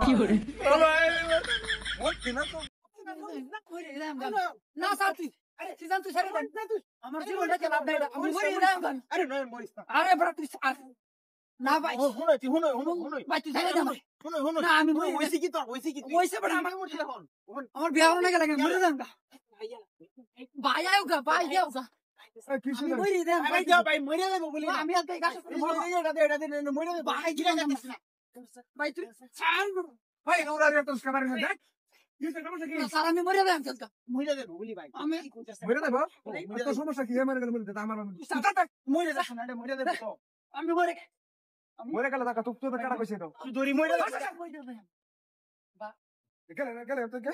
কি করে না সাথী আরে সিজন তুই সারে আমার জীবনটা কে লাভ নাই আমি মরি না আরে নয় মরিস না আরে বড় তুই না ভাই হুনো ভাই তুই সারে দে হুনো না আমি মরি হইছে কি তোর হইছে কি ওইসে বড় আমার মরি এখন আমার বিয়া হলো না গেল মরে যাম গা ভাই আয়ো গা ভাই যাও গা আমি মরি দে ভাই যা ভাই মরে যাবে বলি আমি আর গাছ এটা দে মরে যাবে ভাই গিলা যাস না ভাই তুই ছাড় ভাই ওরা তো সবার না দেখ স্যার আমি মরে যাম চল মরে যাবে বলি ভাই আমি মরে যাবে এত সমস্যা কি আমার গেল বলতে আমার মরে যাবে না মরে যাবে তো আমি মরে মরে গেল টাকা তো তো টাকা কইছে তো দড়ি মরে যাবে গেলে তো কে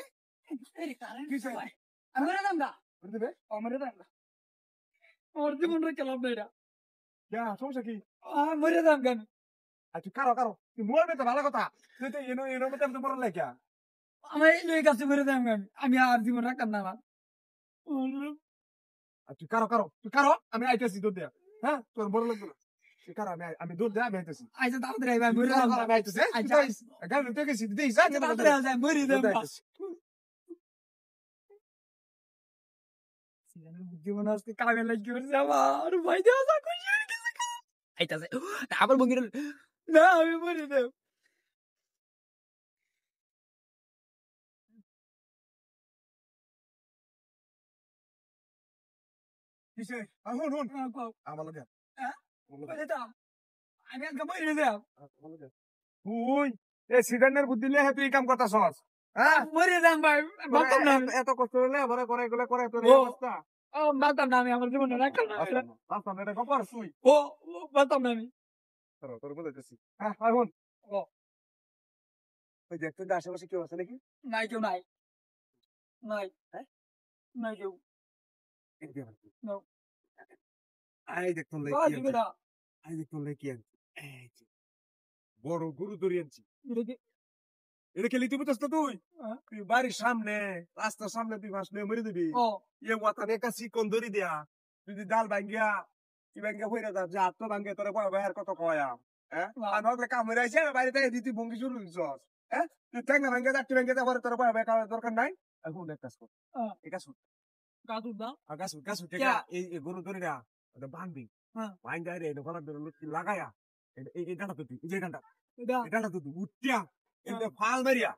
আমি মরে যাম গা মরে যাবে মরে যাম গা আমার জীবন রে খেলাম না এটা যা সমস্যা কি মরে যাম গা আচ্ছা কারো তুই মরবে তো ভালো কথা তুই তো এনো মতে তো মরল লাগা আমি এই কাছে মরে যাম গা আমি আর জীবন রাখতাম না আমার আচ্ছা কারো আমি আইতেছি দুধ দেয়া হ্যাঁ তোর মরল লাগবে তুই কারো আমি দুধ দেয়া আমি আইতেছি আইসা তাড়াতাড়ি আইবা মরে যাম আমি আইতেছি গাল তো গেছি দেই তাড়াতাড়ি আইসা মরে যাম গা জীবন আজকে কামে লাগি করে আমার ভাই দেওয়া যা খুশি হয়ে গেছে আইতাছে আবার বঙ্গির না আমি মরে যাম কিসে হুন আমার লাগে আমি আজকে মরে যাম তুই এই সিডানের বুদ্ধি লিয়ে তুই কাম করতাছস হ্যাঁ মরে যাম ভাই বাতাম না এত কষ্ট হলে ভরে করে তোর ও। অবস্থা বাতাম না আমি আমার জীবনে রাখতাম না আচ্ছা এটা কপার তুই ও বাতাম না আমি তোর বলেছি হ্যাঁ হুন ও। ওই দেখতে আশেপাশে কেউ আছে নাকি নাই কেউ নাই নাই নাই কেউ No. আই দেখুন বাস বেটা আই দেখুন কি আনছি এই যে বড় গরু ধরে আনছি এটা কে লিখতে বুঝছ তুই তুই বাড়ির সামনে রাস্তার সামনে তুই মাস নিয়ে মরে দিবি ও এ ওয়াতার একা চিকন ধরি দিয়া তুই যদি ডাল ভাঙ্গিয়া তুই ভাঙ্গিয়া হইরা যা যা তো ভাঙ্গে তোর বয় ভাইয়ের কত কয়া হ্যাঁ আর নগলে কাম হইরা আইছে বাড়িতে দিতি ভঙ্গি শুরু হইছস হ্যাঁ তুই ঠ্যাঙ্গা ভাঙ্গিয়া যাচ্ছি ভাঙ্গিয়া তারপরে তোর বয় ভাই খাওয়ার দরকার নাই এখন এক কাজ কর এক কাজ কর কাজু দা গাছ টেকা এই গরু ধরে না ওটা বাঁধবি বাইন যায় রে গলার ধরে লাগায়া এই ডাঁটা তুই এই যে ডাঁটা এই ডাঁটা তুই উঠিয়া এটা ফাল মারিয়া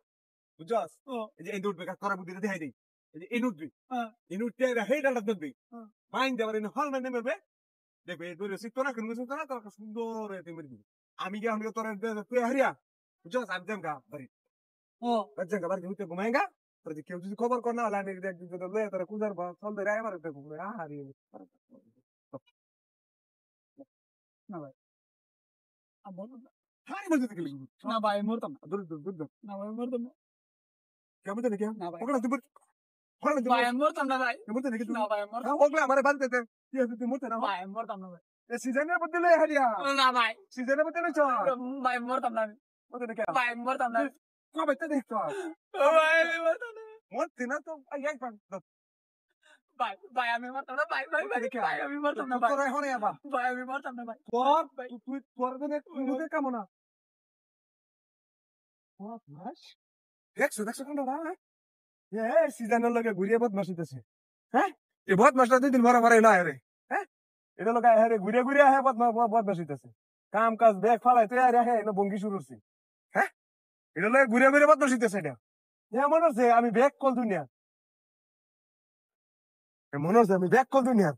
বুঝছস এই যে এই উঠবে করা বুদ্ধি দেখাই দেই এই যে এই উঠবি এই উঠতে হেই ডাঁটা ধরবি বাইন দেওয়ার এই হল মানে মেরবে দেখবে এই ধরে সিট তোরা কিনবি তোরা তোর সুন্দর এতে মেরে দিবি আমি গিয়ে আমি তোর তুই হারিয়া বুঝছস আমি জামগা বাড়ি জামগা বাড়ি হইতে ঘুমাইগা তোর কেউ যদি খবর কর না হলে আমি একদিন যদি লয়ে তোরা কুজার ফল ধরে আমার একটা ঘুরে হারিয়ে না ভাই হারি বলতে গেলি না ভাই মরতাম না দূর না ভাই মরতাম না কেমন জানি কেমন না ভাই ওগুলা তুই ওগুলা তুই ভাই আমি মরতাম না ভাই কেমন জানি না ভাই আমি মরতাম ওগুলা আমার বাড়িতে কি আছে তুই মরতে না ভাই আমি মরতাম না ভাই এ সিজনের বদলে হারিয়া না ভাই সিজনের বদলে চল ভাই মরতাম না মরতে না কেন ভাই আমি মরতাম না কবে তে দেখছ ভাই আমি মরতাম না মরতে না তো আই পান ভাই ভাই আমি মরতাম না ভাই ভাই আমি মরতাম না ভাই তোরা হরে আবা ভাই আমি মরতাম না ভাই তুই তোর দিনে মুখে কেমন না দেখছো কোনটা ভাই এ সিজনের লগে ঘুরিয়ে বদমাশিতেছে হ্যাঁ এই বদমাশটা দুই দিন ভরা ভরা না রে হ্যাঁ এটা লোক আহে রে ঘুরে আহে বদমাশিতেছে কাম কাজ ব্যাগ ফালাই তুই আরে আহে না বঙ্গি শুরু করছি হ্যাঁ এটা লোক ঘুরে বদমাশিতেছে এটা মনে হচ্ছে আমি ব্যাগ কল দুনিয়া মনে হচ্ছে আমি ব্যাগ কল দুনিয়া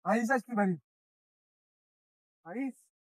আইস আসতে পারি আইস